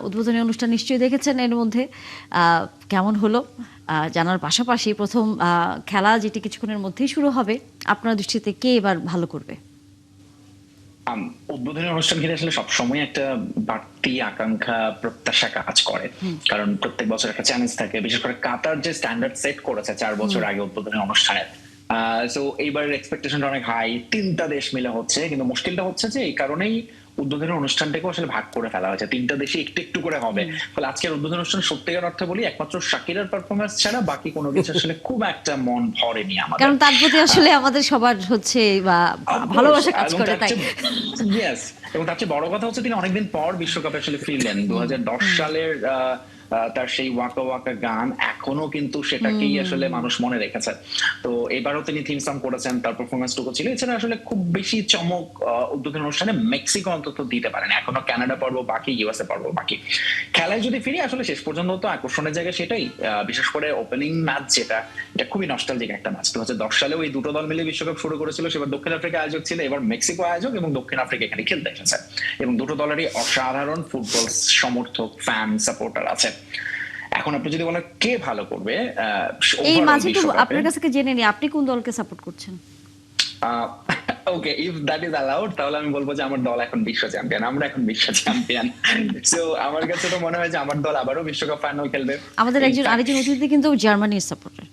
উদ্বোধনী অনুষ্ঠান নিশ্চয়ই দেখেছেন। এর মধ্যে কেমন হলো জানার পাশাপাশি প্রথম খেলা যেটি কিছুক্ষণের মধ্যেই শুরু হবে, আপনার দৃষ্টিতে কে এবার ভালো করবে? উদ্বোধনী অনুষ্ঠান ঘিরে আসলে সবসময় একটা বাড়তি আকাঙ্ক্ষা প্রত্যাশা কাজ করে, কারণ প্রত্যেক বছর একটা চ্যালেঞ্জ থাকে। বিশেষ করে কাতার যে স্ট্যান্ডার্ড সেট করেছে 4 বছর আগে উদ্বোধনী অনুষ্ঠানের, সো এইবারের এক্সপেকটেশনটা অনেক হাই। 3টা দেশ মিলে হচ্ছে, কিন্তু মুশকিলটা হচ্ছে যে এই কারণেই উদ্বোধনী অনুষ্ঠানটাকেও আসলে ভাগ করে ফেলা হয়েছে। 3টা দেশে একটু একটু করে হবে। ফলে আজকের উদ্বোধনী অনুষ্ঠান সত্যিকার অর্থে বলি একমাত্র শাকিরার পারফরমেন্স ছাড়া বাকি কোনো কিছু আসলে খুব একটা মন ভরেনি আমাদের, কারণ তার প্রতি আসলে আমাদের সবার হচ্ছে বা ভালোবাসা কাজ করে, তাই। ইয়েস, এবং তার চেয়ে বড় কথা হচ্ছে তিনি অনেকদিন পর বিশ্বকাপে আসলে ফিরলেন। 2010 সালের তার সেই ওয়াকা ওয়াকা গান এখনো কিন্তু সেটাকেই আসলে মানুষ মনে রেখেছে। তো এবারও তিনি থিম সং করেছেন, তার পারফরমেন্সটুকু ছিল। এছাড়া আসলে খুব বেশি চমক উদ্বোধনী অনুষ্ঠানে মেক্সিকো অন্তত দিতে পারেন। এখনো কানাডা পর্ব বাকি, ইউএসএ পর্ব বাকি। খেলায় যদি ফিরি, আসলে শেষ পর্যন্ত তো আকর্ষণের জায়গা সেটাই। বিশেষ করে ওপেনিং ম্যাচ যেটা, এটা খুবই নস্টালজিক একটা ম্যাচ। 2010 সালেও এই দুটো দল মিলে বিশ্বকাপ শুরু করেছিল। সেবার দক্ষিণ আফ্রিকা আয়োজক ছিল, এবার মেক্সিকো আয়োজক, এবং দক্ষিণ আফ্রিকা এখানে খেলতে এসেছে। এবং দুটো দলেরই অসাধারণ ফুটবল সমর্থক, ফ্যান, সাপোর্টার আছে। এখন আপনি যদি বলেন কে ভালো করবে, এই মাঝে তো আপনার কাছ থেকে জেনে নি আপনি কোন দলকে সাপোর্ট করছেন? ওকে, ইফ দ্যাট ইজ অ্যালাউড, তাহলে আমি বলবো যে আমার দল এখন বিশ্ব চ্যাম্পিয়ন। আমরা এখন বিশ্ব চ্যাম্পিয়ন। সো আমার কাছে তো মনে হয় যে আমার দল আবারও বিশ্বকাপ ফাইনাল খেলবে। আমাদের আরেকজন অতিথি কিন্তু জার্মানির সাপোর্টার।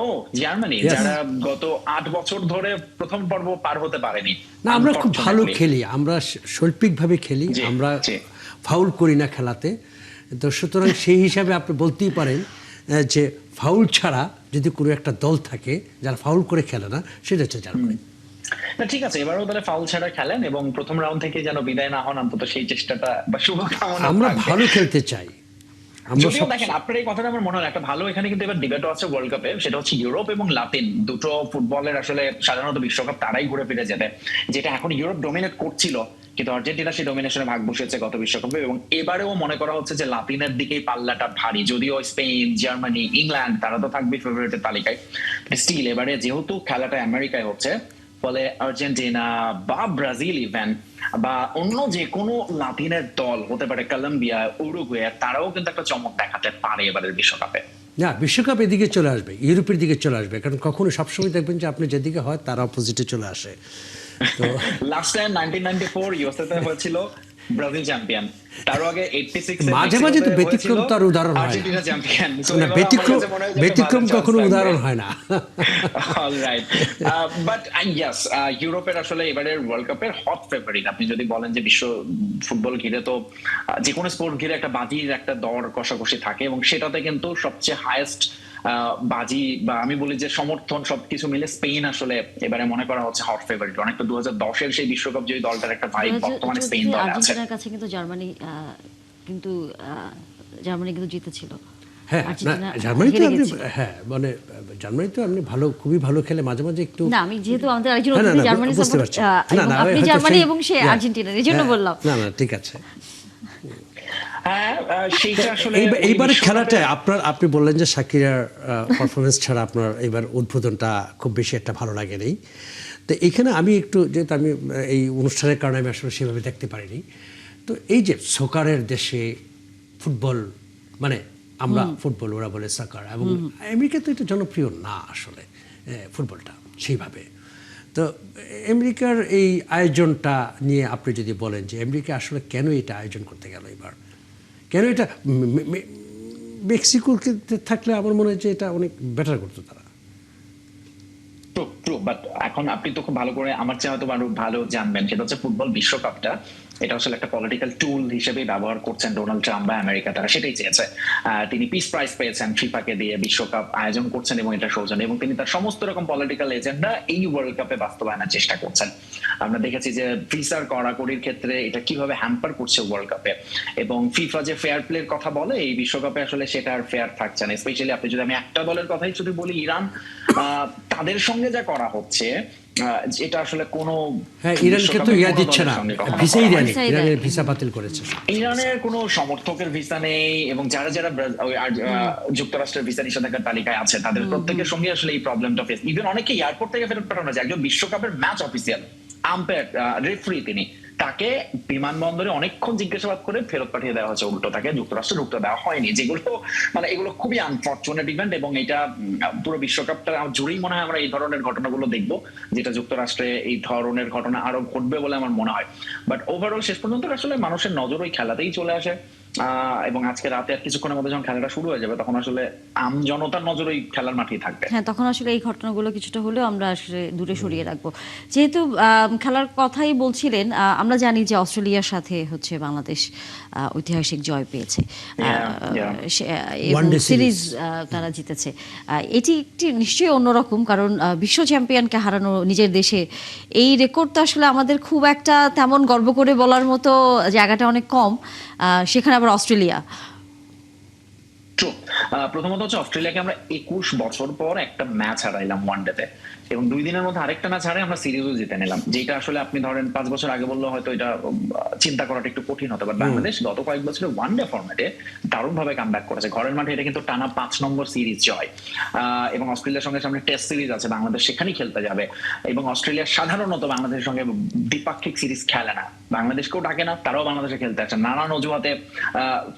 ও, জার্মানি, যারা গত 8 বছর ধরে প্রথম পর্ব পার হতে পারেনি। না, আমরা খুব ভালো খেলি, আমরা শৈল্পিকভাবে খেলি, আমরা ফাউল করি না খেলাতে। তো সুতরাং সেই হিসাবে আপনি বলতেই পারেন যে ফাউল ছাড়া যদি কোনো একটা দল থাকে যারা ফাউল করে খেলে না, সেটা হচ্ছে জার্মানি। না, ঠিক আছে, এবারও তাহলে ফাউল ছাড়া খেলেন এবং প্রথম রাউন্ড থেকে যেন বিদায় না হন, অন্তত সেই চেষ্টাটা বা শুভকামনা। আমরা ভালো খেলতে চাই। যদিও দেখেন, আপনার এই কথাটা আমার মনে হয় একটা ভালো, এখানে কিন্তু এবার ডিবেটও আছে ওয়ার্ল্ড কাপে, সেটা হচ্ছে ইউরোপ এবং লাতিন দুটো ফুটবলের আসলে সাধারণত বিশ্বকাপ তারাই ঘুরে ফিরে যেতে, যেটা এখন ইউরোপ ডমিনেট করছিল, কিন্তু আর্জেন্টিনা সেই ডমিনেশনে ভাগ বসিয়েছে গত বিশ্বকাপে। এবং এবারেও মনে করা হচ্ছে যে লাতিনের দিকেই পাল্লাটা ভারী। যদিও স্পেন, জার্মানি, ইংল্যান্ড তারা তো থাকবে ফেভারিটের তালিকায়, স্টিল এবারে যেহেতু খেলাটা আমেরিকায় হচ্ছে, ফলে আর্জেন্টিনা বা ব্রাজিল ইভেন বা অন্য যে কোনো লাতিনের দল হতে পারে, কলম্বিয়া, উরুগুয়ে, তারাও কিন্তু একটা চমক দেখাতে পারে এবারের বিশ্বকাপে। না, বিশ্বকাপ এদিকে চলে আসবে, ইউরোপের দিকে চলে আসবে, কারণ কখনো সবসময় দেখবেন যে আপনি যেদিকে হয় তার অপোজিটে চলে আসে। তো লাস্ট টাইম 1994 ইউএসএতে হয়েছিল ব্রাজিল চ্যাম্পিয়ন, তারও আগে 86 মাঝে মাঝে তো ব্যতিক্রম তার উদাহরণ হয় আর্জেন্টিনা চ্যাম্পিয়ন। না, ব্যতিক্রম কখনো উদাহরণ হয় না। অলরাইট, বাট ইয়েস, ইউরোপের আসলে এবারের ওয়ার্ল্ড কাপের হট ফেভারিট। আপনি যদি বলেন যে বিশ্ব ফুটবল ঘিরে তো যে কোনো স্পোর্ট ঘিরে একটা বাজির একটা দর কষাকষি থাকে, এবং সেটাতে কিন্তু সবচেয়ে হাইয়েস্ট বাজি বা আমি বলি যে সমর্থন সবকিছু মিলে স্পেন আসলে এবারে মনে করা হচ্ছে হট ফেভারিট। অনেকটা 2010-এর সেই বিশ্বকাপ যে দলটার একটা ভাইব বর্তমানে স্পেন দলে আছে। আর্জেন্টিনার কাছে কিন্তু জার্মানি কিন্তু জিতেছিল। হ্যাঁ, জার্মানি তো মানে জার্মানি তো আপনি ভালো, খুবই ভালো খেলে। মাঝে মাঝে একটু না, আমি যেহেতু আমাদের আরেকজন অতিথি জার্মানি সাপোর্ট, আপনি জার্মানি এবং সে আর্জেন্টিনা, এজন্য বললাম। না না, ঠিক আছে। এইবার খেলাটা আপনি বললেন যে শাকিরার পারফরমেন্স ছাড়া আপনার এইবার উদ্বোধনটা খুব বেশি একটা ভালো লাগে নেই। তো এইখানে আমি একটু, যেহেতু আমি এই অনুষ্ঠানের কারণে আমি আসলে সেভাবে দেখতে পারিনি, তো এই যে সকারের দেশে ফুটবল, মানে আমরা ফুটবল, ওরা বলে সকার, এবং আমেরিকা তো এটা জনপ্রিয় না আসলে ফুটবলটা সেইভাবে। তো আমেরিকার এই আয়োজনটা নিয়ে আপনি যদি বলেন যে আমেরিকা আসলে কেন এটা আয়োজন করতে গেল এবার, কেন এটা মেক্সিকোর থাকলে আমার মনে হয় যে এটা অনেক বেটার করতো তারা। বাট এখন আপনি তো খুব ভালো করে আমার চেয়ে হয়তো আরো ভালো জানবেন, সেটা হচ্ছে ফুটবল বিশ্বকাপটা এটা আসলে একটা পলিটিক্যাল টুল হিসেবে ব্যবহার করছেন ডোনাল্ড ট্রাম্প বা আমেরিকা, তারা সেটাই চেয়েছে। তিনি পিস প্রাইজ পেয়েছেন ফিফাকে দিয়ে, বিশ্বকাপ আয়োজন করছেন এবং এটা সৌজন্য, এবং তিনি তার সমস্ত রকম পলিটিক্যাল এজেন্ডা এই ওয়ার্ল্ড কাপে বাস্তবায়নের চেষ্টা করছেন। আমরা দেখেছি যে ভিসার কড়াকড়ির ক্ষেত্রে এটা কিভাবে হ্যাম্পার করছে ওয়ার্ল্ড কাপে, এবং ফিফা যে ফেয়ার প্লের কথা বলে এই বিশ্বকাপে আসলে সেটা আর ফেয়ার থাকছে না। স্পেশালি আপনি যদি আমি একটা দলের কথাই যদি বলি, ইরান, তাদের সঙ্গে যা করা হচ্ছে এটা আসলে কোনো, ইরানকে তো দিচ্ছে না, ভিসাই দেয়নি, ইরানের ভিসা বাতিল করেছে। ইরানের কোনো সমর্থকের ভিসা নেই, এবং যারা যারা যুক্তরাষ্ট্রের ভিসা নিষেধাজ্ঞার তালিকায় আছে তাদের প্রত্যেকের সঙ্গে আসলে এই প্রবলেমটা ইভেন অনেকে এয়ারপোর্ট থেকে ফেরত পাঠানো যায়। একজন বিশ্বকাপের ম্যাচ অফিসিয়াল, আম্পায়ার, রেফারি, তিনি তাকে বিমানবন্দরে অনেকক্ষণ জিজ্ঞাসাবাদ করে ফেরত পাঠিয়ে দেওয়া হয়েছে, উল্টো তাকে যুক্তরাষ্ট্রে ঢুকতে দেওয়া হয়নি, যেগুলো মানে এগুলো খুবই আনফরচুনেট ইভেন্ট। এবং এটা পুরো বিশ্বকাপটা জুড়েই মনে হয় আমরা এই ধরনের ঘটনাগুলো দেখবো, যেটা যুক্তরাষ্ট্রে এই ধরনের ঘটনা আরো ঘটবে বলে আমার মনে হয়। বাট ওভারঅল শেষ পর্যন্ত আসলে মানুষের নজর ওই খেলাতেই চলে আসে, এবং আজকে রাতে আর কিছুক্ষণের মধ্যে যখন খেলাটা শুরু হয়ে যাবে তখন আসলে আম জনতার নজর ওই খেলার মাঠেই থাকবে। হ্যাঁ, তখন আসলে এই ঘটনাগুলো কিছুটা হলেও আমরা আসলে দূরে সরিয়ে রাখবো। যেহেতু খেলার কথাই বলছিলেন, আমরা জানি যে অস্ট্রেলিয়ার সাথে হচ্ছে বাংলাদেশ ঐতিহাসিক জয় পেয়েছে এবং One-day সিরিজ series। তারা জিতেছে। এটি একটি নিশ্চয়ই অন্যরকম, কারণ বিশ্ব চ্যাম্পিয়নকে হারানো নিজের দেশে, এই রেকর্ড তো আসলে আমাদের খুব একটা তেমন গর্ব করে বলার মতো জায়গাটা অনেক কম, সেখানে আবার অস্ট্রেলিয়া। প্রথমত হচ্ছে অস্ট্রেলিয়াকে আমরা 21 বছর পর একটা ম্যাচ হারাইলাম ওয়ানডেতে, এবং 2 দিনের মধ্যে আরেকটা ম্যাচ হারে আমরা সিরিজও জিতে নিলাম, যেটা আসলে আপনি ধরেন 5 বছর আগে বললে হয়তো এটা চিন্তা করাটা একটু কঠিন হতো। বাট বাংলাদেশ গত কয়েক বছরে ওয়ানডে ফরম্যাটে দারুণ ভাবে কামব্যাক করেছে। ঘরের মাঠে এটা কিন্তু টানা 5 নম্বর সিরিজ জয়, এবং অস্ট্রেলিয়ার সঙ্গে সামনে টেস্ট সিরিজ আছে, বাংলাদেশ সেখানেই খেলতে যাবে। এবং অস্ট্রেলিয়া সাধারণত বাংলাদেশের সঙ্গে দ্বিপাক্ষিক সিরিজ খেলে না, বাংলাদেশকেও ডাকে না, তারাও বাংলাদেশে খেলতে আসে, নানান অজুহাতে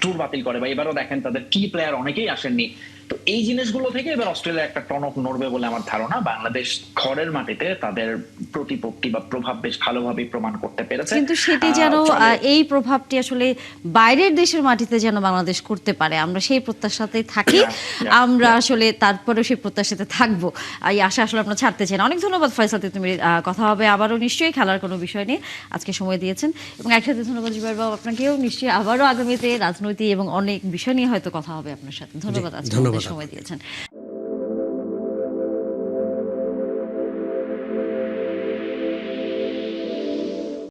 ট্যুর বাতিল করে, বা এবারও দেখেন তাদের কি প্লেয়ার অনেকেই আসেননি। তো এই জিনিসগুলো থেকে এবার অস্ট্রেলিয়া একটা টনক নড়বে বলে আমার ধারণা। বাংলাদেশ ঘরের মাটিতে তাদের প্রতিপত্তি বা প্রভাব বেশ ভালোভাবে প্রমাণ করতে পেরেছে, কিন্তু সেটি যেন এই প্রভাবটি আসলে বাইরের দেশের মাটিতে যেন বাংলাদেশ করতে পারে, আমরা সেই প্রত্যাশাতেই থাকি। আমরা আসলে তারপরে সেই প্রত্যাশাতে থাকবো, এই আশা আসলে আপনারা ছাড়তে চান। অনেক ধন্যবাদ ফয়সাল তিতুমির, কথা হবে আবারও নিশ্চয়ই খেলার কোনো বিষয় নিয়ে, আজকে সময় দিয়েছেন। এবং একসাথে ধন্যবাদ জুবাইর বাবু, আপনাকেও নিশ্চয়ই আবারও আগামীতে রাজনৈতিক এবং অনেক বিষয় নিয়ে হয়তো কথা হবে আপনার সাথে। ধন্যবাদ, আজকে সময় দিয়েছেন।